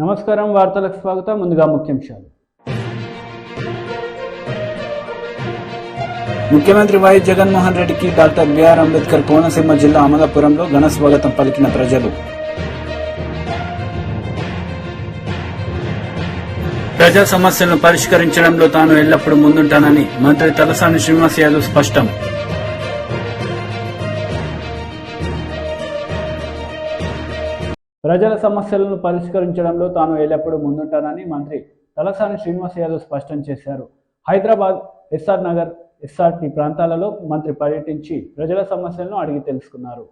నమస్కారం వార్తలకు స్వాగతం. ముందుగా ముఖ్యాంశాలు. ముఖ్యమంత్రి వైఎస్ జగన్మోహన్ రెడ్డికి డాక్టర్ బిఆర్ అంబేద్కర్ కోనసీమ జిల్లా అమలాపురంలో ఘన స్వాగతం పలికిన ప్రజలు. ప్రజా సమస్యలను పరిష్కరించడంలో తాను ఎల్లప్పుడూ ముందుంటానని మంత్రి తలసాని శ్రీనివాస్ యాదవ్ స్పష్టం. ప్రజల సమస్యలను పరిష్కరించడంలో తాను ఎల్లప్పుడూ ముందుంటానని మంత్రి తలసాని శ్రీనివాస్ యాదవ్ స్పష్టం చేశారు. హైదరాబాద్, ఎస్ఆర్ నగర్, ఎస్ఆర్టీ ప్రాంతాలలో మంత్రి పర్యటించి ప్రజల సమస్యలను అడిగి తెలుసుకున్నారు.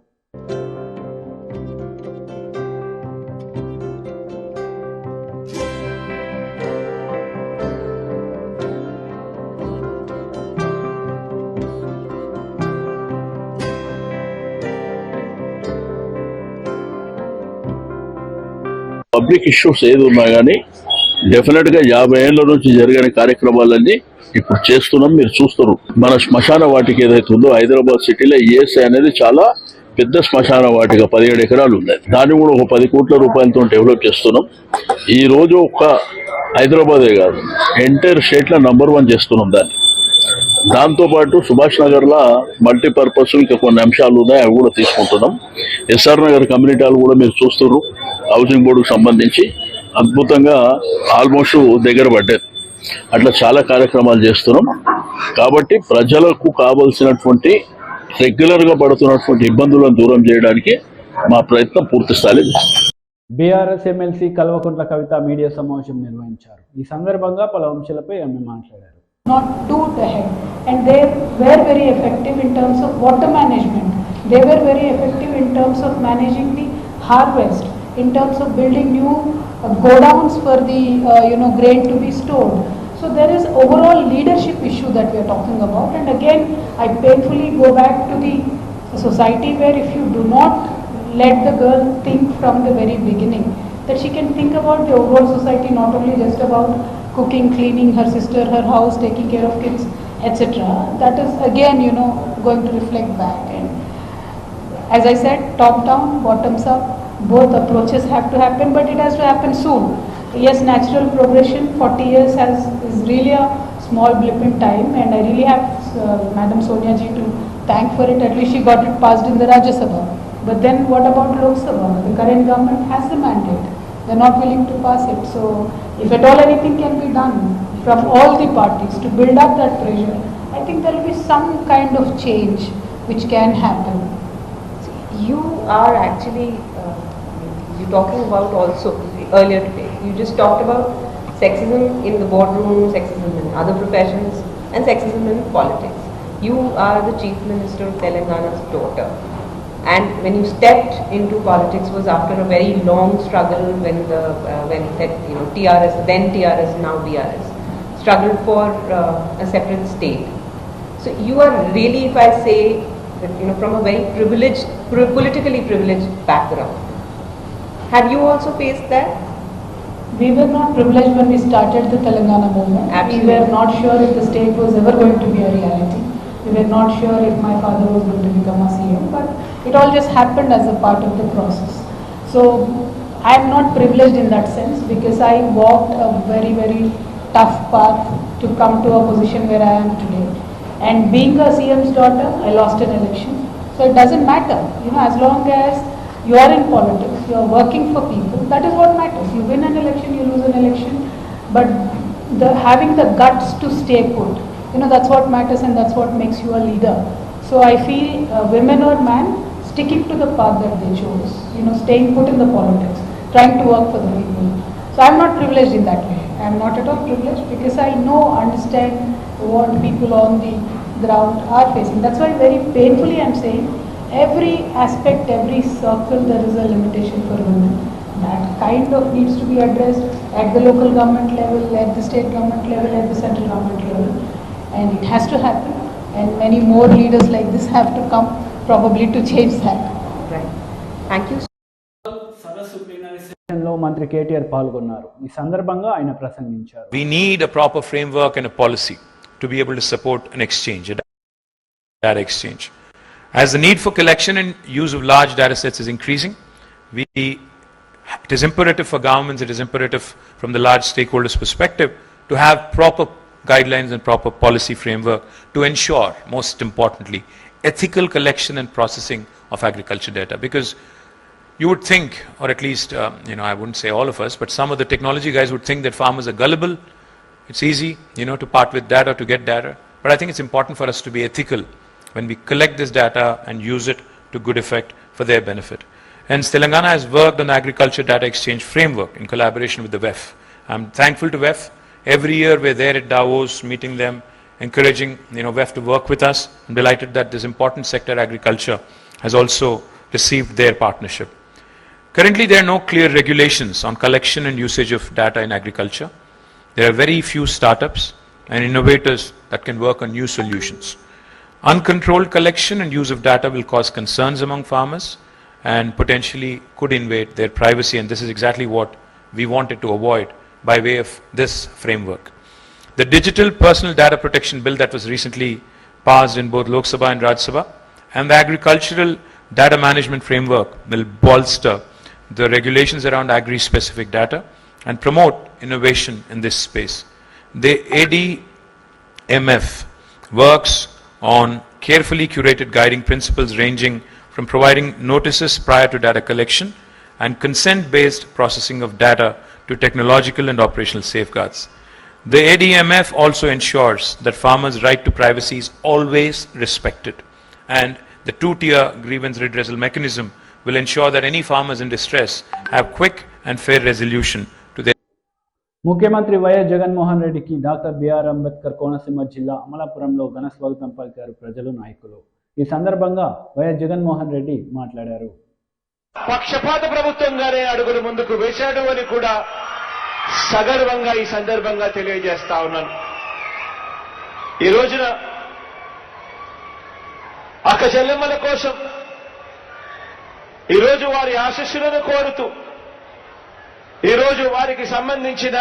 పబ్లిక్ ఇష్యూస్ ఏది ఉన్నా కానీ డెఫినెట్ గా 50 ఏళ్ల నుంచి జరిగిన కార్యక్రమాలన్నీ ఇప్పుడు చేస్తున్నాం. మీరు చూస్తారు, మన శ్మశాన వాటిక ఏదైతే ఉందో హైదరాబాద్ సిటీలో ఈఎస్ఐ అనేది చాలా పెద్ద శ్మశాన వాటిక, 17 ఎకరాలు ఉన్నాయి. దాన్ని కూడా ఒక 10 కోట్ల రూపాయలతో డెవలప్ చేస్తున్నాం. ఈ రోజు ఒక హైదరాబాదే కాదు, ఎంటైర్ స్టేట్ లో నంబర్ 1 చేస్తున్నాం దాన్ని. దాంతోపాటు సుభాష్ నగర్ లా మల్టీపర్పస్ ఇంకా కొన్ని అంశాలు ఉన్నాయి, అవి కూడా తీసుకుంటున్నాం. ఎస్ఆర్ నగర్ కమ్యూనిటీ హాల్ కూడా మీరు చూస్తున్నారు, హౌసింగ్ బోర్డుకు సంబంధించి అద్భుతంగా ఆల్మోస్ట్ దగ్గర పడ్డది. అట్లా చాలా కార్యక్రమాలు చేస్తున్నాం. కాబట్టి ప్రజలకు కావలసినటువంటి రెగ్యులర్ గా పడుతున్నటువంటి ఇబ్బందులను దూరం చేయడానికి మా ప్రయత్నం పూర్తి స్థాయిలో చేస్తాం. BRS MLC Kalvakuntla Kavitha media సమావేశం నిర్వహించారు. ఈ సందర్భంగా పలు అంశాలపై ఆమె మాట్లాడారు. Not too ahead, and they were very effective in terms of water management. They were very effective in terms of managing the harvest, in terms of building new godowns for the grain to be stored. So there is overall leadership issue that we are talking about. And again, I painfully go back to the society where if you do not let the girl think from the very beginning that she can think about the overall society, not only just about cooking, cleaning her sister, her house, taking care of kids, etc. That is again, going to reflect back. And as I said, top down, bottoms up, both approaches have to happen, but it has to happen soon. Yes, natural progression, 40 years is really a small blip in time, and I really have Madam Sonia ji to thank for it. At least she got it passed in the Rajya Sabha. But then what about Lok Sabha? The current government has the mandate. They're not willing to pass it. So if at all anything can be done from all the parties to build up that pressure, I think there will be some kind of change which can happen. You are actually, you're talking about also earlier today, you just talked about sexism in the boardroom, sexism in other professions, and sexism in politics. You are the Chief Minister of Telangana's daughter. And when you stepped into politics was after a very long struggle when TRS, then TRS, now BRS, struggled for a separate state. So you are really, if I say that, from a very privileged, politically privileged background. Have you also faced that? We were not privileged when we started the Telangana movement. Absolutely. We were not sure if the state was ever going to be a reality. We were not sure if my father was going to become a CM, but it all just happened as a part of the process. So I am not privileged in that sense because I walked a very, very tough path to come to a position where I am today. And being a CM's daughter, I lost an election. So it doesn't matter, as long as you are in politics, you are working for people, that is what matters. You win an election, you lose an election, but having the guts to stay put, that's what matters, and that's what makes you a leader. So I feel women or man, sticking to the path that they chose, staying put in the politics, trying to work for the people. So I'm not privileged in that way. I'm not at all privileged because I understand what people on the ground are facing. That's why very painfully I'm saying every aspect, every circle, there is a limitation for women. That kind of needs to be addressed at the local government level, at the state government level, at the central government level. And it has to happen. And many more leaders like this have to come probably to change that. Right. Thank you. లో మంత్రి కేటీఆర్ పాల్గొన్నారు. ఈ సందర్భంగా ఆయన ప్రసంగించారు. We need a proper framework and a policy to be able to support an exchange, a data exchange. As the need for collection and use of large data sets is increasing, we it is imperative for governments, it is imperative from the large stakeholders' perspective to have proper guidelines and proper policy framework to ensure, most importantly, ethical collection and processing of agriculture data. Because you would think, or at least, I wouldn't say all of us, but some of the technology guys would think that farmers are gullible. It's easy, to part with data, to get data. But I think it's important for us to be ethical when we collect this data and use it to good effect for their benefit. Hence, Telangana has worked on the Agriculture Data Exchange Framework in collaboration with the WEF. I'm thankful to WEF. Every year we're there at Davos, meeting them, encouraging WEF to work with us. I'm delighted that this important sector, agriculture, has also received their partnership. Currently, there are no clear regulations on collection and usage of data in agriculture. There are very few startups and innovators that can work on new solutions. Uncontrolled collection and use of data will cause concerns among farmers and potentially could invade their privacy, and this is exactly what we wanted to avoid by way of this framework. The Digital Personal Data Protection Bill that was recently passed in both Lok Sabha and Rajya Sabha and the Agricultural Data Management Framework will bolster the regulations around agri-specific data and promote innovation in this space. The ADMF works on carefully curated guiding principles ranging from providing notices prior to data collection and consent-based processing of data to technological and operational safeguards. The ADMF also ensures that farmers' right to privacy is always respected, and the two-tier grievance redressal mechanism will ensure that any farmers in distress have quick and fair resolution to their. ముఖ్యమంత్రి YS Jaganmohan రెడ్డికి doctor BR Ambedkar Konaseema జిల్లా అమలాపురంలో ఘన స్వాగతం పలికారు ప్రజలు, నాయకులు. ఈ సందర్భంగా వైఎస్ జగన్మోహన్ రెడ్డి మాట్లాడారు. పక్షపాత ప్రభుత్వంగానే అడుగులు ముందుకు వేశాడు అని కూడా సగర్వంగా ఈ సందర్భంగా తెలియజేస్తా ఉన్నాను. ఈ రోజున అక్క చెల్లెమ్మల కోసం, ఈరోజు వారి ఆశీస్సులను కోరుతూ, ఈరోజు వారికి సంబంధించిన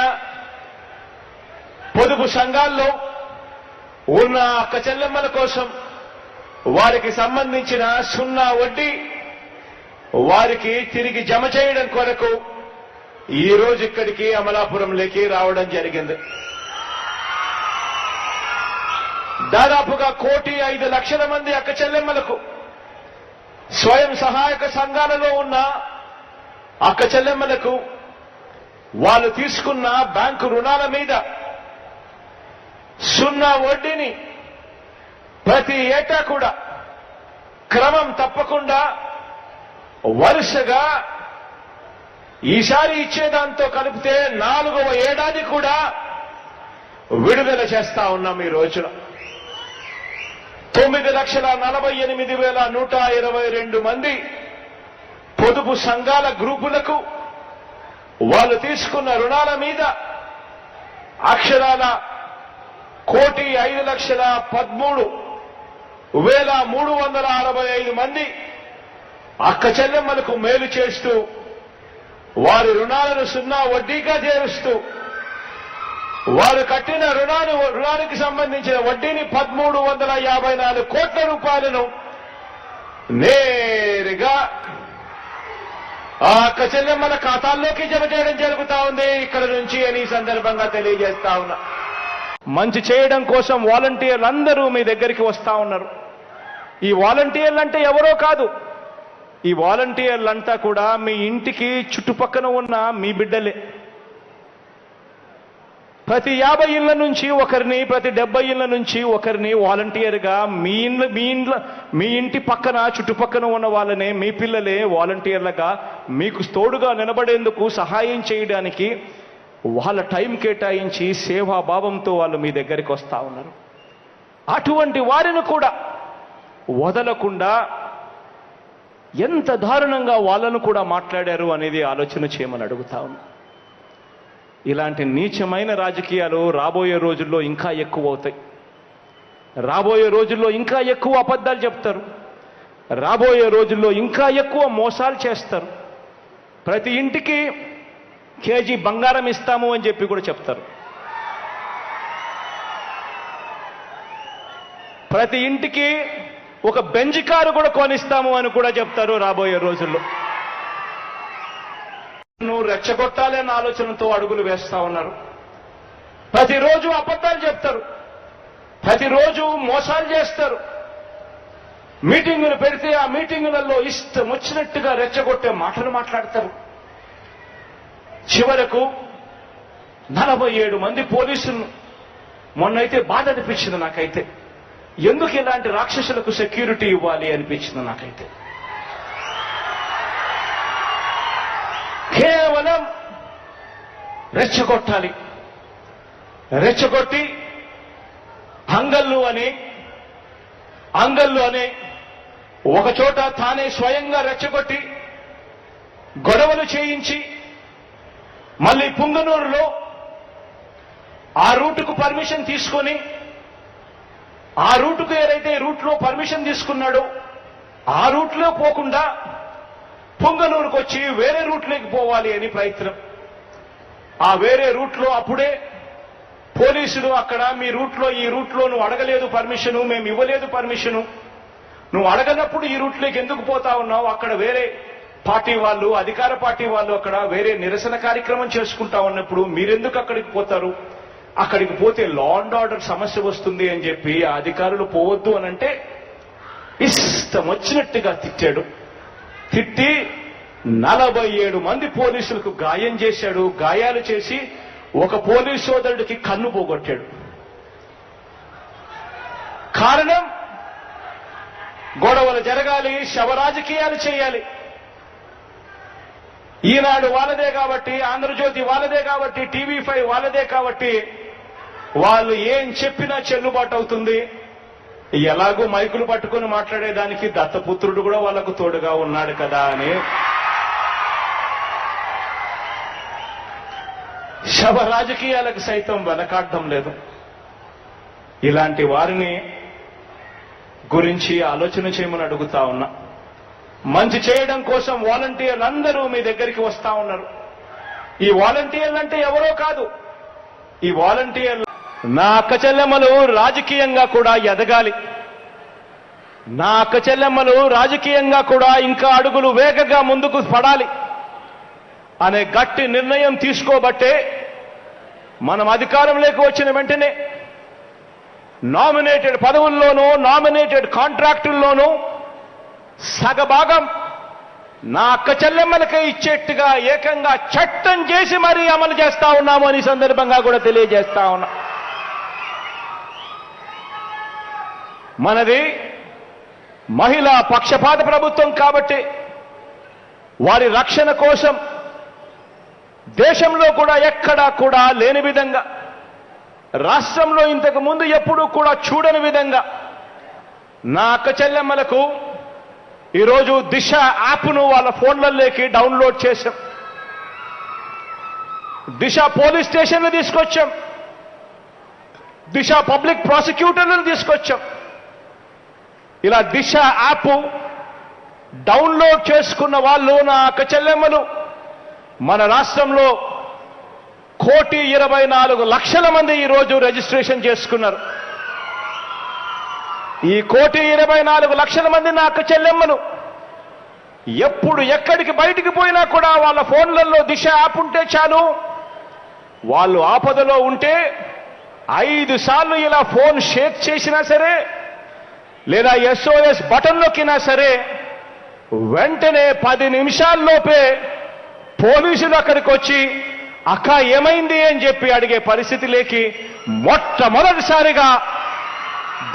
పొదుపు సంఘాల్లో ఉన్న అక్క చెల్లెమ్మల కోసం వారికి సంబంధించిన సున్నా వడ్డీ వారికి తిరిగి జమ చేయడం కొరకు ఈ రోజు ఇక్కడికి అమలాపురంలోకి రావడం జరిగింది. దాదాపుగా 1,05,00,000 మంది అక్క చెల్లెమ్మలకు, స్వయం సహాయక సంఘాలలో ఉన్న అక్క చెల్లెమ్మలకు వాళ్ళు తీసుకున్న బ్యాంకు రుణాల మీద సున్నా వడ్డీని ప్రతి ఏటా కూడా క్రమం తప్పకుండా వరుసగా ఈసారి ఇచ్చేదాంతో కలిపితే 4వ ఏడాది కూడా విడుదల చేస్తా ఉన్నాం. ఈ రోజున 9,48,122 మంది పొదుపు సంఘాల గ్రూపులకు వాళ్ళు తీసుకున్న రుణాల మీద అక్షరాల 1,05,13,365 మంది అక్క చెల్లెమ్మలకు మేలు చేస్తూ, వారి రుణాలను సున్నా వడ్డీగా చేరుస్తూ, వారు కట్టిన రుణానికి సంబంధించిన వడ్డీని 1,354 కోట్ల రూపాయలను నేరుగా ఆ అక్క చెల్లెమ్మల ఖాతాల్లోకి జమ చేయడం జరుగుతా ఉంది ఇక్కడ నుంచి అని ఈ సందర్భంగా తెలియజేస్తా ఉన్నా. మంచి చేయడం కోసం వాలంటీర్లు అందరూ మీ దగ్గరికి వస్తా ఉన్నారు. ఈ వాలంటీర్లు అంటే ఎవరో కాదు, ఈ వాలంటీర్లంతా కూడా మీ ఇంటికి చుట్టుపక్కన ఉన్న మీ బిడ్డలే. ప్రతి 50 ఇళ్ల నుంచి ఒకరిని, ప్రతి 70 ఇళ్ల నుంచి ఒకరిని వాలంటీర్గా మీ ఇంటి పక్కన చుట్టుపక్కన ఉన్న వాళ్ళనే, మీ పిల్లలే వాలంటీర్లుగా మీకు తోడుగా నిలబడేందుకు సహాయం చేయడానికి వాళ్ళ టైం కేటాయించి సేవాభావంతో వాళ్ళు మీ దగ్గరికి వస్తా ఉన్నారు. అటువంటి వారిని కూడా వదలకుండా ఎంత దారుణంగా వాళ్ళను కూడా మాట్లాడారు అనేది ఆలోచన చేయమని అడుగుతా ఉన్నా. ఇలాంటి నీచమైన రాజకీయాలు రాబోయే రోజుల్లో ఇంకా ఎక్కువ అవుతాయి. రాబోయే రోజుల్లో ఇంకా ఎక్కువ అబద్ధాలు చెప్తారు. రాబోయే రోజుల్లో ఇంకా ఎక్కువ మోసాలు చేస్తారు. ప్రతి ఇంటికి కేజీ బంగారం ఇస్తాము అని చెప్పి కూడా చెప్తారు. ప్రతి ఇంటికి ఒక బెంజ్ కారు కూడా కొనిస్తాము అని కూడా చెప్తారు రాబోయే రోజుల్లో. నువ్వు రెచ్చగొట్టాలి అన్న ఆలోచనతో అడుగులు వేస్తా ఉన్నారు. ప్రతిరోజు అబద్ధాలు చెప్తారు, ప్రతిరోజు మోసాలు చేస్తారు. మీటింగులు పెడితే ఆ మీటింగులలో ఇష్టం వచ్చినట్టుగా రెచ్చగొట్టే మాటలు మాట్లాడతారు. చివరకు 47 మంది పోలీసులను మొన్నైతే బాధ అనిపించింది నాకైతే. ఎందుకు ఇలాంటి రాక్షసులకు సెక్యూరిటీ ఇవ్వాలి అనిపించింది నాకైతే. కేవలం రెచ్చగొట్టాలి, రెచ్చగొట్టి అంగళ్ళు అనే ఒక చోట తానే స్వయంగా రెచ్చగొట్టి గొడవలు చేయించి మళ్ళీ పుంగనూరులో ఆ రూటుకు పర్మిషన్ తీసుకొని ఆ రూటుకు ఏదైతే రూట్లో పర్మిషన్ తీసుకున్నాడో ఆ రూట్లో పోకుండా పుంగనూరుకు వచ్చి వేరే రూట్లోకి పోవాలి అని ప్రయత్నం. ఆ వేరే రూట్లో అప్పుడే పోలీసులు అక్కడ మీ రూట్లో ఈ రూట్లో నువ్వు అడగలేదు పర్మిషను, మేము ఇవ్వలేదు పర్మిషను, నువ్వు అడగనప్పుడు ఈ రూట్లోకి ఎందుకు పోతా ఉన్నావు, అక్కడ వేరే పార్టీ వాళ్ళు అధికార పార్టీ వాళ్ళు అక్కడ వేరే నిరసన కార్యక్రమం చేసుకుంటా ఉన్నప్పుడు మీరెందుకు అక్కడికి పోతారు, అక్కడికి పోతే లా అండ్ ఆర్డర్ సమస్య వస్తుంది అని చెప్పి ఆ అధికారులు పోవద్దు అనంటే ఇష్టం వచ్చినట్టుగా తిట్టాడు. తిట్టి 47 మంది పోలీసులకు గాయం చేశాడు. గాయాలు చేసి ఒక పోలీస్ సోదరుడికి కన్ను పోగొట్టాడు. కారణం గొడవలు జరగాలి, శవ రాజకీయాలు చేయాలి. ఈనాడు వాళ్ళదే కాబట్టి, ఆంధ్రజ్యోతి వాళ్ళదే కాబట్టి, టీవీ5 వాళ్ళదే కాబట్టి వాళ్ళు ఏం చెప్పినా చెల్లుబాటు అవుతుంది. ఎలాగూ మైకులు పట్టుకుని మాట్లాడేదానికి దత్తపుత్రుడు కూడా వాళ్లకు తోడుగా ఉన్నాడు కదా అని శవ రాజకీయాలకు సైతం వెనకాడడం లేదు. ఇలాంటి వారిని గురించి ఆలోచన చేయమని అడుగుతా ఉన్నా. మంచి చేయడం కోసం వాలంటీర్లు అందరూ మీ దగ్గరికి వస్తా ఉన్నారు. ఈ వాలంటీర్లు అంటే ఎవరో కాదు, ఈ వాలంటీర్లు నా అక్క చెల్లెమ్మలు రాజకీయంగా కూడా ఎదగాలి, నా అక్క చెల్లెమ్మలు రాజకీయంగా కూడా ఇంకా అడుగులు వేగంగా ముందుకు పడాలి అనే గట్టి నిర్ణయం తీసుకోబట్టే మనం అధికారంలోకి వచ్చిన వెంటనే నామినేటెడ్ పదవుల్లోనూ నామినేటెడ్ కాంట్రాక్టుల్లోనూ సగభాగం నా అక్క చెల్లెమ్మలకే ఇచ్చేట్టుగా ఏకంగా చట్టం చేసి మరీ అమలు చేస్తా ఉన్నాము అని సందర్భంగా కూడా తెలియజేస్తా ఉన్నా. మనది మహిళా పక్షపాత ప్రభుత్వం కాబట్టి వారి రక్షణ కోసం దేశంలో కూడా ఎక్కడా కూడా లేని విధంగా, రాష్ట్రంలో ఇంతకు ముందు ఎప్పుడూ కూడా చూడని విధంగా నా అక్క చెల్లెమ్మలకు ఈరోజు దిశ యాప్ను వాళ్ళ ఫోన్లలోకి డౌన్లోడ్ చేశాం. దిశ పోలీస్ స్టేషన్లు తీసుకొచ్చాం, దిశ పబ్లిక్ ప్రాసిక్యూటర్లను తీసుకొచ్చాం. ఇలా దిశ యాప్ డౌన్లోడ్ చేసుకున్న వాళ్ళు నా అక్క చెల్లెమ్మలు మన రాష్ట్రంలో 1,24,00,000 మంది ఈరోజు రిజిస్ట్రేషన్ చేసుకున్నారు. ఈ 1,24,00,000 మంది నా అక్క చెల్లెమ్మలు ఎప్పుడు ఎక్కడికి బయటికి పోయినా కూడా వాళ్ళ ఫోన్లలో దిశ యాప్ ఉంటే చాలు, వాళ్ళు ఆపదలో ఉంటే 5 సార్లు ఇలా ఫోన్ షేక్ చేసినా సరే లేదా SOS బటన్ నొక్కినా సరే వెంటనే 10 నిమిషాల్లోపే పోలీసులు అక్కడికి వచ్చి అక్క ఏమైంది అని చెప్పి అడిగే పరిస్థితిలోకి మొట్టమొదటిసారిగా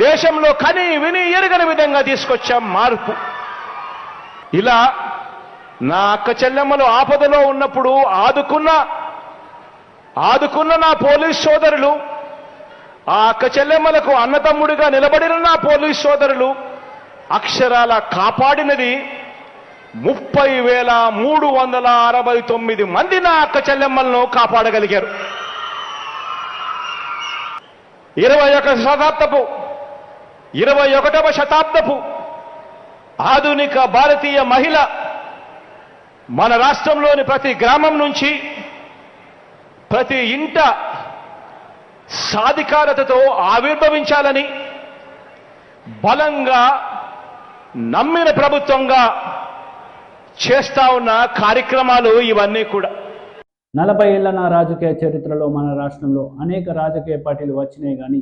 దేశంలో కని విని ఎరగని విధంగా తీసుకొచ్చాం మార్పు. ఇలా నా అక్క చెల్లెమ్మలు ఆపదలో ఉన్నప్పుడు ఆదుకున్న నా పోలీస్ సోదరులు, ఆ అక్క చెల్లెమ్మలకు అన్నతమ్ముడిగా నిలబడిన నా పోలీస్ సోదరులు అక్షరాల కాపాడినది 30,369 మంది నా అక్క చెల్లెమ్మలను కాపాడగలిగారు. 21వ శతాబ్దపు ఆధునిక భారతీయ మహిళ మన రాష్ట్రంలోని ప్రతి గ్రామం నుంచి ప్రతి ఇంట సాధికారతతో ఆవిర్భవించాలని బలంగా నమ్మిన ప్రభుత్వంగా చేస్తా ఉన్న కార్యక్రమాలు ఇవన్నీ కూడా. 40 ఏళ్ల నా రాజకీయ చరిత్రలో మన రాష్ట్రంలో అనేక రాజకీయ పార్టీలు వచ్చినాయి కానీ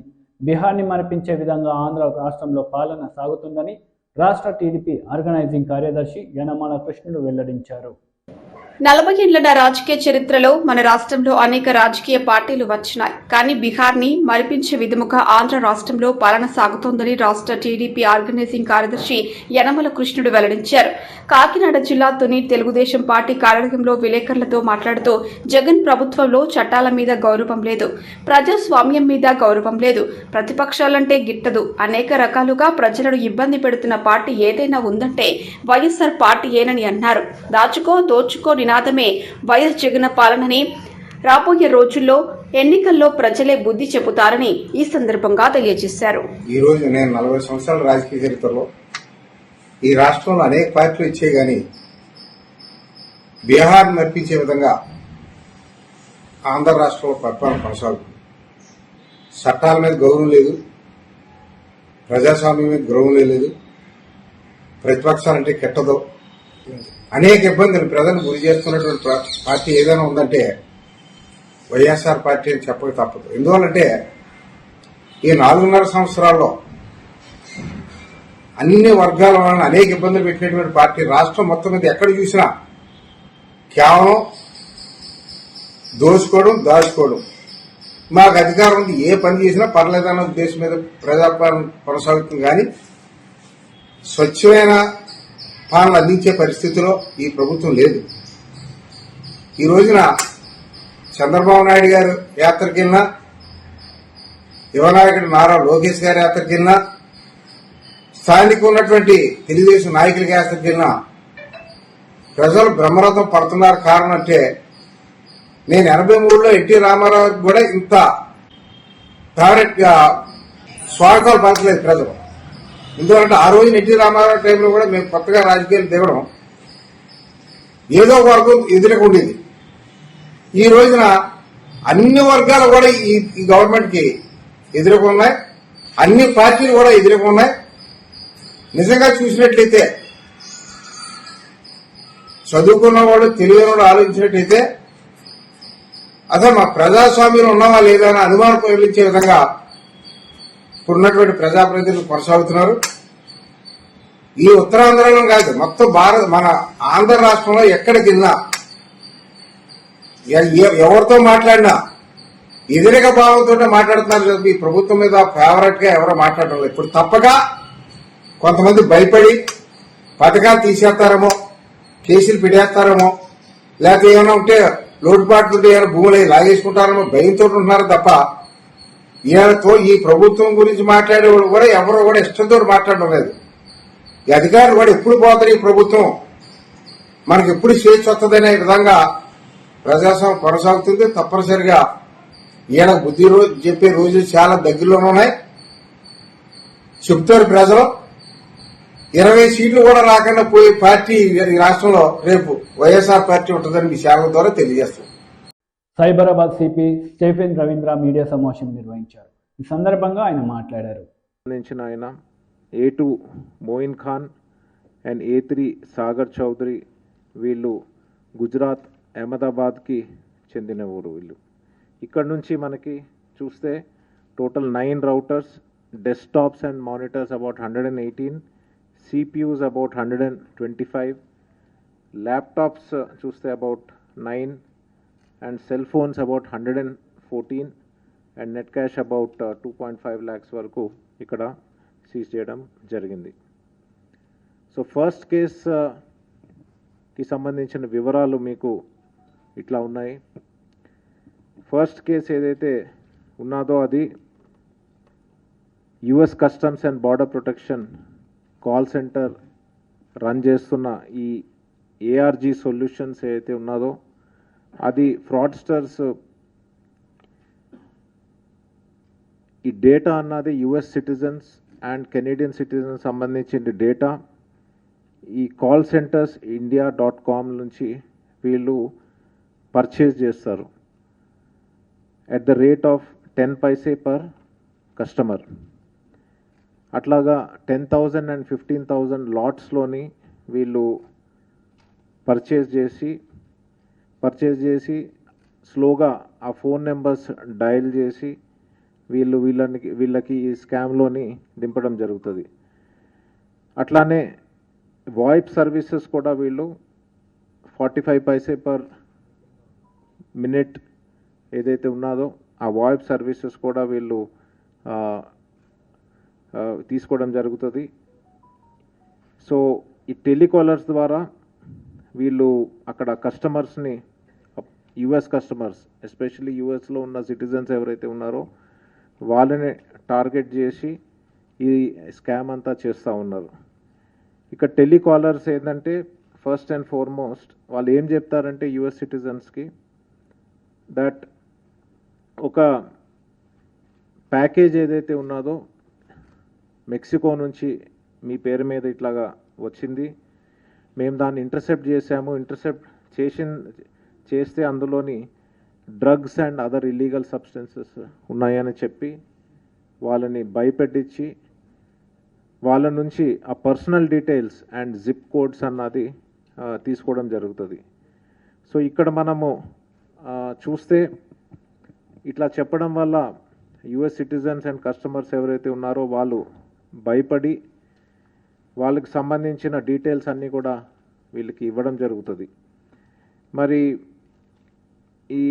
బీహార్ని మరిపించే విధంగా ఆంధ్ర రాష్ట్రంలో పాలన సాగుతుందని రాష్ట్ర టీడీపీ ఆర్గనైజింగ్ కార్యదర్శి యనమల కృష్ణుడు వెల్లడించారు. 40 ఏళ్ల రాజకీయ చరిత్రలో మన రాష్ట్రంలో అనేక రాజకీయ పార్టీలు వచ్చినాయి కానీ బీహార్ని మరిపించే విధముగా ఆంధ్ర రాష్ట్రంలో పాలన సాగుతోందని రాష్ట్ర టీడీపీ ఆర్గనైజింగ్ కార్యదర్శి యనమల కృష్ణుడు వెల్లడించారు. కాకినాడ జిల్లా తుని తెలుగుదేశం పార్టీ కార్యాలయంలో విలేకరులతో మాట్లాడుతూ జగన్ ప్రభుత్వంలో చట్టాల మీద గౌరవం లేదు, ప్రజాస్వామ్యం మీద గౌరవం లేదు, ప్రతిపక్షాలంటే గిట్టదు, అనేక రకాలుగా ప్రజలను ఇబ్బంది పెడుతున్న పార్టీ ఏదైనా ఉందంటే వైఎస్ఆర్ పార్టీయేనని అన్నారు. దాచుకో దోచుకో నినాదమే వైఎస్ జగన్ పాలనని, రాబోయే రోజుల్లో ఎన్నికల్లో ప్రజలే బుద్ధి చెబుతారని ఈ సందర్భంగా తెలియజేశారు. ఈ రోజు నేను 40 సంవత్సరాల రాజకీయ చరిత్రలో ఈ రాష్ట్రంలో అనేక పార్టీలు ఇచ్చే గాని బీహార్ నడిపించే విధంగా ఆంధ్ర రాష్ట్రంలో పరిపాలన కొనసాగుతుంది. చట్టాల మీద గౌరవం లేదు, ప్రజాస్వామ్యం మీద గౌరవం లేదు, ప్రతిపక్షాలంటే కెట్టదు, అనేక ఇబ్బందులు ప్రజలు గురి చేస్తున్నటువంటి పార్టీ ఏదైనా ఉందంటే వైఎస్ఆర్ పార్టీ అని చెప్పక తప్పదు. ఎందువల్లంటే ఈ 4.5 సంవత్సరాల్లో అన్ని వర్గాల వలన అనేక ఇబ్బందులు పెట్టినటువంటి పార్టీ రాష్ట్రం మొత్తం మీద ఎక్కడ చూసినా కేవలం దోచుకోవడం దాచుకోవడం, మాకు అధికారం ఉంది ఏ పని చేసినా పర్లేదన్న ఉద్దేశం మీద ప్రజాపాలన కొనసాగుతుంది. కానీ స్వచ్ఛమైన పాలన అందించే పరిస్థితిలో ఈ ప్రభుత్వం లేదు. ఈ రోజున చంద్రబాబు నాయుడు గారు యాత్రకెళ్ళినా, యువనాయకుడు నారా లోకేష్ గారి యాత్రకెళ్ళినా, స్థానిక ఉన్నటువంటి తెలుగుదేశం నాయకులకి యాత్రకెళ్ళినా ప్రజలు బ్రహ్మరథం పడుతున్నారు. కారణం అంటే నేను 83లో ఎన్టీ రామారావు కూడా ఇంత ఫేవరెట్ స్వాగతాలు పలకలేదు ప్రజలు. ఎందుకంటే ఆ రోజు ఎన్టీ రామారావు టైంలో కూడా మేము కొత్తగా రాజకీయాలు దిగడం ఏదో ఒక వర్గం ఎదురుకుండేది. ఈ రోజున అన్ని వర్గాలు కూడా ఈ గవర్నమెంట్ కి ఎదురుకున్నాయి, అన్ని పార్టీలు కూడా ఎదురుకున్నాయి. నిజంగా చూసినట్లయితే చదువుకున్న వాళ్ళు తెలియని వాళ్ళు ఆలోచించినట్లయితే అసలు మా ప్రజాస్వామ్యంలో ఉన్నావా లేదా అని అనుమానం కలిగించే విధంగా ఇప్పుడున్నటువంటి ప్రజాప్రతినిధులు కొనసాగుతున్నారు. ఈ ఉత్తరాంధ్రలో కాదు, మొత్తం మన ఆంధ్ర రాష్ట్రంలో ఎక్కడికి వెళ్ళినా ఎవరితో మాట్లాడినా ఎదురిక భావంతో మాట్లాడుతున్నారు. ఈ ప్రభుత్వం మీద ఫేవరెట్ గా ఎవరో మాట్లాడడం లేదు. ఇప్పుడు తప్పక కొంతమంది భయపడి పథకాలు తీసేస్తారేమో, కేసులు పెట్టేస్తారేమో, లేకపోతే ఏమైనా ఉంటే లోటుపాట్లు ఉంటే ఏమైనా భూములు లాగేసుకుంటారేమో భయంతో ఉంటున్నారు తప్ప ఈయనతో ఈ ప్రభుత్వం గురించి మాట్లాడేవాళ్ళు కూడా ఎవరో కూడా ఇష్టంతో మాట్లాడడం లేదు. ఈ అధికారులు కూడా ఎప్పుడు పోతారు, ఈ ప్రభుత్వం మనకి ఎప్పుడు స్వేచ్ఛ వస్తుందనే విధంగా ప్రజాస్వామ్యం కొనసాగుతుంది. తప్పనిసరిగా ఈయన బుద్ధి రోజు చెప్పే రోజులు చాలా దగ్గరలోనే ఉన్నాయి. చెప్తారు ప్రజలు 20 సీట్లు కూడా రాకుండా పోయే పార్టీ ఈ రాష్ట్రంలో రేపు వైఎస్ఆర్ పార్టీ ఉంటుందని మీ ఛానల్ ద్వారా తెలియజేస్తారు. Cyberabad CP Stephen Ravindra media సమావేశం నిర్వహించారు. ఈ సందర్భంగా ఆయన మాట్లాడారు. ఆయన A2 Moin Khan and A3 Sagar Chaudhary వీళ్ళు గుజరాత్ అహ్మదాబాద్కి చెందిన ఊరు. వీళ్ళు ఇక్కడ నుంచి మనకి చూస్తే total 9 routers, desktops and monitors about 118, CPUs about 125, laptops చూస్తే about 9 and cell phones about 114 and net cash about 2.5 lakhs వరకు ఇక్కడ సీజ్ చేయడం జరిగింది. సో ఫస్ట్ కేస్ కి సంబంధించిన వివరాలు మీకు ఇట్లా ఉన్నాయి. ఫస్ట్ కేసు ఏదైతే ఉన్నదో అది US customs and border protection call centre run చేస్తున్న ఈ ARG సొల్యూషన్స్ ఏదైతే ఉన్నదో అది ఫ్రాడ్స్టర్స్ ఈ డేటా అన్నది US citizens and Canadian citizens సంబంధించిన డేటా ఈ కాల్ సెంటర్స్ india.com నుంచి వీళ్ళు పర్చేజ్ చేస్తారు at the rate of 10 paise per customer. అట్లాగా 10,000 and 15,000 లాట్స్లోని వీళ్ళు పర్చేజ్ చేసి స్లోగా ఆ ఫోన్ నెంబర్స్ డయల్ చేసి వీళ్ళకి ఈ స్కామ్లోని దింపడం జరుగుతుంది. అట్లానే వాయిప్ సర్వీసెస్ కూడా వీళ్ళు 45 పైసే పర్ మినిట్ ఏదైతే ఉన్నదో ఆ వాయిప్ సర్వీసెస్ కూడా వీళ్ళు తీసుకోవడం జరుగుతుంది. సో ఈ టెలికాలర్స్ ద్వారా వీళ్ళు అక్కడ కస్టమర్స్ని, యుఎస్ కస్టమర్స్, ఎస్పెషల్లీ యుఎస్లో ఉన్న సిటిజన్స్ ఎవరైతే ఉన్నారో వాళ్ళని టార్గెట్ చేసి ఈ స్కామ్ అంతా చేస్తూ ఉన్నారు. ఇక టెలికాలర్స్ ఏంటంటే ఫస్ట్ అండ్ ఫార్మోస్ట్ వాళ్ళు ఏం చెప్తారంటే యుఎస్ సిటిజన్స్కి దట్ ఒక ప్యాకేజ్ ఏదైతే ఉన్నదో మెక్సికో నుంచి మీ పేరు మీద ఇట్లాగా వచ్చింది, మేము దాన్ని ఇంటర్సెప్ట్ చేసాము, చేస్తే అందులోని drugs and other illegal substances ఉన్నాయని చెప్పి వాళ్ళని భయపెట్టించి వాళ్ళ నుంచి ఆ personal details and zip codes అన్నది తీసుకోవడం జరుగుతుంది. సో ఇక్కడ మనము చూస్తే ఇట్లా చెప్పడం వల్ల యుఎస్ సిటిజన్స్ అండ్ కస్టమర్స్ ఎవరైతే ఉన్నారో వాళ్ళు భయపడి వాళ్ళకి సంబంధించిన డీటెయిల్స్ అన్నీ కూడా వీళ్ళకి ఇవ్వడం జరుగుతుంది. మరి ఈ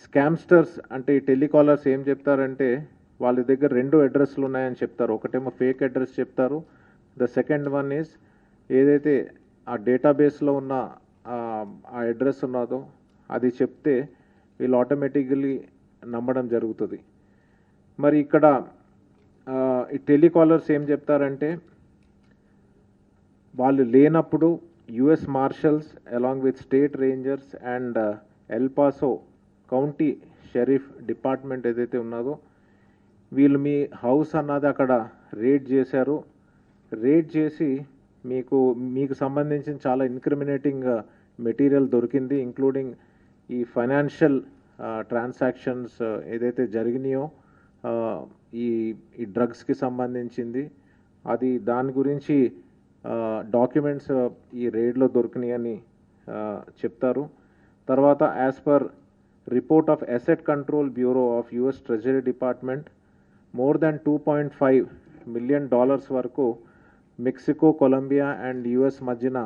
స్కామ్స్టర్స్ అంటే ఈ టెలికాలర్స్ ఏం చెప్తారంటే వాళ్ళ దగ్గర 2 అడ్రస్లు ఉన్నాయని చెప్తారు. ఒకటేమో ఫేక్ అడ్రస్ చెప్తారు. ద సెకండ్ వన్ ఈజ్ ఏదైతే ఆ డేటాబేస్లో ఉన్న ఆ అడ్రస్ ఉన్నదో అది చెప్తే వీళ్ళు ఆటోమేటికలీ నమ్మడం జరుగుతుంది. మరి ఇక్కడ ఈ టెలికాలర్స్ ఏం చెప్తారంటే వాళ్ళు లేనప్పుడు US marshals along with state Rangers and L Paso county sheriff department ఏదైతే ఉన్నదో వీళ్ళు మీ హౌస్ అన్నది అక్కడ రేడ్ చేశారు. రేడ్ చేసి మీకు సంబంధించిన చాలా ఇన్క్రిమినేటింగ్ మెటీరియల్ దొరికింది, ఇంక్లూడింగ్ ఈ ఫైనాన్షియల్ ట్రాన్సాక్షన్స్ ఏదైతే జరిగినాయో ఈ డ్రగ్స్కి సంబంధించింది అది దాని గురించి డాక్యుమెంట్స్ ఈ రేడ్లో దొరికినాయని చెప్తారు. తర్వాత as per report of asset control bureau of US treasury department more than $2.5 million వరకు మెక్సికో, కొలంబియా అండ్ యుఎస్ మధ్యన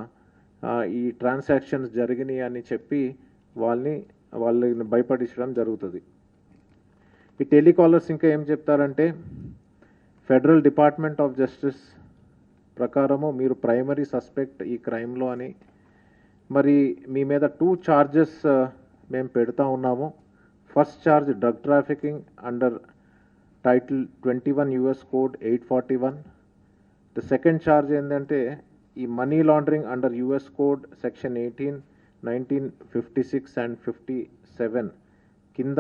ఈ ట్రాన్సాక్షన్స్ జరిగినాయి అని చెప్పి వాళ్ళని భయపడించడం జరుగుతుంది. ఈ టెలికాలర్స్ ఇంకా ఏం చెప్తారంటే ఫెడరల్ డిపార్ట్మెంట్ ఆఫ్ జస్టిస్ ప్రకారము మీరు ప్రైమరీ సస్పెక్ట్ ఈ క్రైమ్లో అని, మరి మీ మీద 2 charges మేము పెడతా ఉన్నాము. First charge drug trafficking under title 21 US code 841. The second charge ఏంటంటే ఈ money laundering under US code section 18, 1956 and 57 కింద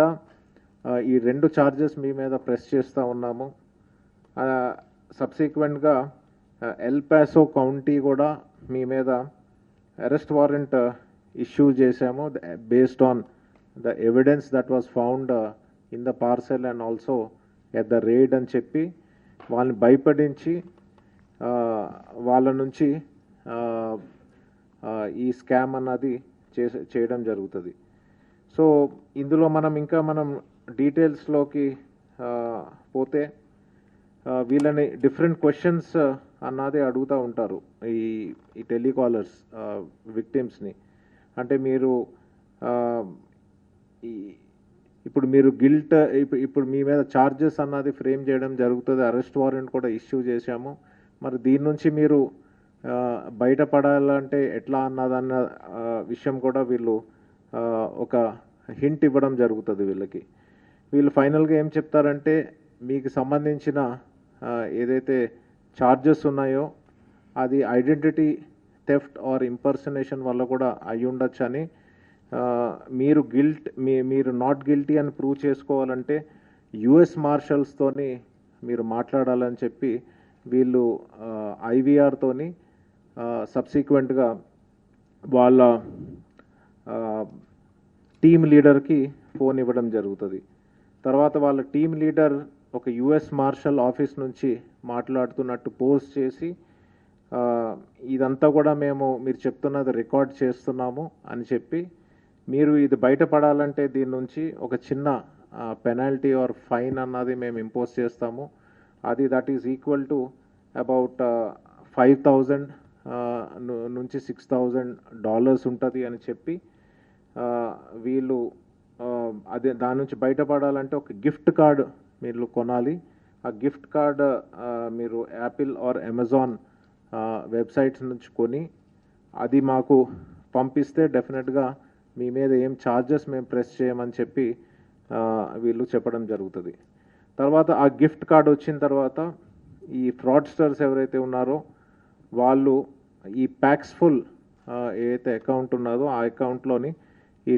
ఈ 2 ఛార్జెస్ మీ మీద ప్రెస్ చేస్తూ ఉన్నాము. సబ్సిక్వెంట్గా ఎల్ పాసో కౌంటీ కూడా మీ మీద అరెస్ట్ వారెంట్ ఇష్యూ చేశాము based on the evidence that was found in the parcel and also at the raid అని చెప్పి వాళ్ళని భయపడించి వాళ్ళ నుంచి ఈ స్కామ్ అన్నది చేయడం జరుగుతుంది. సో ఇందులో మనం డీటెయిల్స్లోకి పోతే వీళ్ళని డిఫరెంట్ క్వశ్చన్స్ అన్నది అడుగుతూ ఉంటారు ఈ టెలికాలర్స్ విక్టిమ్స్ని. అంటే ఇప్పుడు మీరు ఇప్పుడు మీ మీద ఛార్జెస్ అన్నది ఫ్రేమ్ చేయడం జరుగుతుంది, అరెస్ట్ వారెంట్ కూడా ఇష్యూ చేశాము, మరి దీని నుంచి మీరు బయటపడాలంటే ఎట్లా అన్నదన్న విషయం కూడా వీళ్ళు ఒక హింట్ ఇవ్వడం జరుగుతుంది వీళ్ళు ఫైనల్గా ఏం చెప్తారంటే మీకు సంబంధించిన ఏదైతే ఛార్జెస్ ఉన్నాయో అది ఐడెంటిటీ థెఫ్ట్ ఆర్ ఇంపర్సనేషన్ వల్ల కూడా అయి ఉండొచ్చని, మీరు నాట్ గిల్టీ అని ప్రూవ్ చేసుకోవాలంటే యుఎస్ మార్షల్స్తోని మీరు మాట్లాడాలని చెప్పి వీళ్ళు ఐవీఆర్తోని సబ్సిక్వెంట్గా వాళ్ళ టీమ్ లీడర్కి ఫోన్ ఇవ్వడం జరుగుతుంది. తర్వాత వాళ్ళ టీమ్ లీడర్ ఒక యుఎస్ మార్షల్ ఆఫీస్ నుంచి మాట్లాడుతున్నట్టు పోస్ట్ చేసి ఇదంతా కూడా మీరు చెప్తున్నది రికార్డ్ చేస్తున్నాము అని చెప్పి మీరు ఇది బయటపడాలంటే దీని నుంచి ఒక చిన్న పెనాల్టీ ఆర్ ఫైన్ అన్నది మేము ఇంపోజ్ చేస్తాము. అది that is equal to about 5,000 నుంచి $6,000 ఉంటుంది అని చెప్పి వీళ్ళు అదే దాని నుంచి బయటపడాలంటే ఒక గిఫ్ట్ కార్డ్ మీరు కొనాలి. ఆ గిఫ్ట్ కార్డ్ మీరు యాపిల్ ఆర్ అమెజాన్ వెబ్సైట్స్ నుంచి కొని అది మాకు పంపిస్తే డెఫినెట్గా మీ మీద ఏం ఛార్జెస్ మేము ప్రెస్ చేయమని చెప్పి వీళ్ళు చెప్పడం జరుగుతుంది. తర్వాత ఆ గిఫ్ట్ కార్డ్ వచ్చిన తర్వాత ఈ ఫ్రాడ్స్టర్స్ ఎవరైతే ఉన్నారో వాళ్ళు ఈ ప్యాక్స్ఫుల్ ఏదైతే అకౌంట్ ఉన్నదో ఆ అకౌంట్లోని ఈ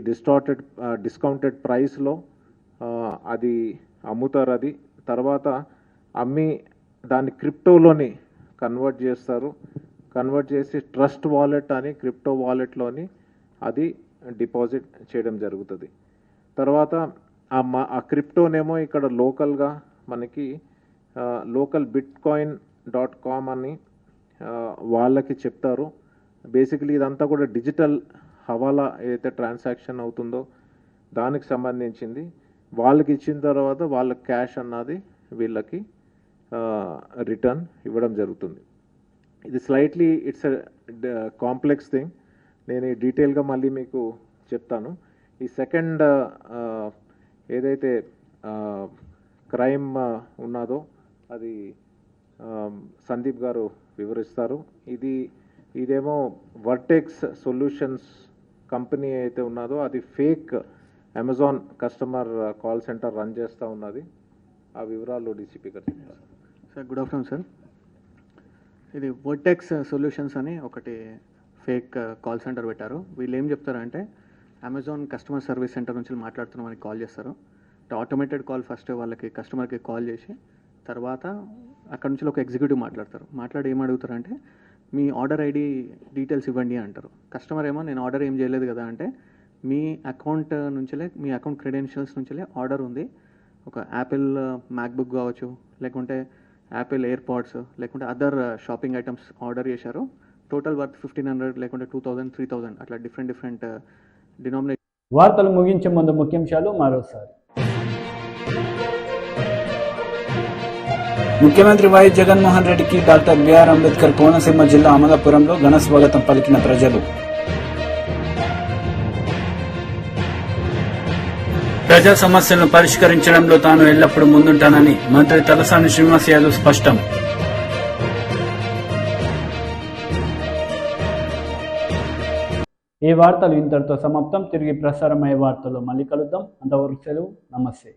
డిస్కౌంటెడ్ ప్రైస్లో అది అమ్ముతారు. అది తర్వాత అమ్మి దాన్ని క్రిప్టోలోని కన్వర్ట్ చేస్తారు. కన్వర్ట్ చేసి ట్రస్ట్ వాలెట్ అని క్రిప్టో వాలెట్లోని అది డిపాజిట్ చేయడం జరుగుతుంది. తర్వాత ఆ క్రిప్టోనేమో ఇక్కడ లోకల్గా మనకి లోకల్ bitcoin.com అని వాళ్ళకి చెప్తారు. బేసికలీ ఇదంతా కూడా డిజిటల్ హవాలా ఏదైతే ట్రాన్సాక్షన్ అవుతుందో దానికి సంబంధించింది. వాళ్ళకి ఇచ్చిన తర్వాత వాళ్ళ క్యాష్ అన్నది వీళ్ళకి రిటర్న్ ఇవ్వడం జరుగుతుంది. ఇది స్లైట్లీ ఇట్స్ కాంప్లెక్స్ థింగ్. నేను డీటెయిల్గా మళ్ళీ మీకు చెప్తాను. ఈ సెకండ్ ఏదైతే క్రైమ్ ఉన్నదో అది సందీప్ గారు వివరిస్తారు. ఇదేమో వర్టెక్స్ సొల్యూషన్స్ కంపెనీ అయితే ఉన్నదో అది fake Amazon customer call centre run చేస్తూ ఉన్నది. ఆ వివరాలు డీసీపీ గారు చెప్తారు. Sir good afternoon sir. ఇది వర్టెక్స్ సొల్యూషన్స్ అని ఒకటి ఫేక్ కాల్ సెంటర్ పెట్టారు. వీళ్ళు ఏం చెప్తారంటే అమెజాన్ కస్టమర్ సర్వీస్ సెంటర్ నుంచి మాట్లాడుతున్నామని కాల్ చేస్తారు. ఆటోమేటెడ్ కాల్ ఫస్ట్ వాళ్ళకి కస్టమర్కి కాల్ చేసి తర్వాత అక్కడ నుంచి ఒక ఎగ్జిక్యూటివ్ మాట్లాడి ఏం అడుగుతారంటే మీ ఆర్డర్ ఐడి డీటెయిల్స్ ఇవ్వండి అంటారు. కస్టమర్ ఏమో నేను ఆర్డర్ ఏం చేయలేదు కదా అంటే మీ అకౌంట్ నుంచిలే మీ అకౌంట్ క్రెడెన్షియల్స్ నుంచిలే ఆర్డర్ ఉంది. ఒక యాపిల్ మ్యాక్బుక్ కావచ్చు, లేకుంటే యాపిల్ ఎయిర్పాడ్స్, లేకుంటే అదర్ షాపింగ్ ఐటమ్స్ ఆర్డర్ చేశారు. టోటల్ వర్త్ 1,500 లేకుంటే 2,000, 3,000 అట్లా డిఫరెంట్ డినామినేషన్. వార్తలు ముగించే ముందు ముఖ్యాంశాలు మరోసారి. ముఖ్యమంత్రి వైఎస్ జగన్మోహన్ రెడ్డికి డాక్టర్ బిఆర్ అంబేద్కర్ కోనసీమ జిల్లా అమలాపురంలో ఘన స్వాగతం పలికిన ప్రజలు. ప్రజా సమస్యలను పరిష్కరించడంలో తాను ఎల్లప్పుడూ ముందుంటానని మంత్రి తలసాని శ్రీనివాస్ యాదవ్ స్పష్టం. ఈ వార్తలు ఇంతటితో సమాప్తం. తిరిగి ప్రసారమయ్యే వార్తలు మళ్ళీ కలుద్దాం. అంతవరకు సెలవు. నమస్తే.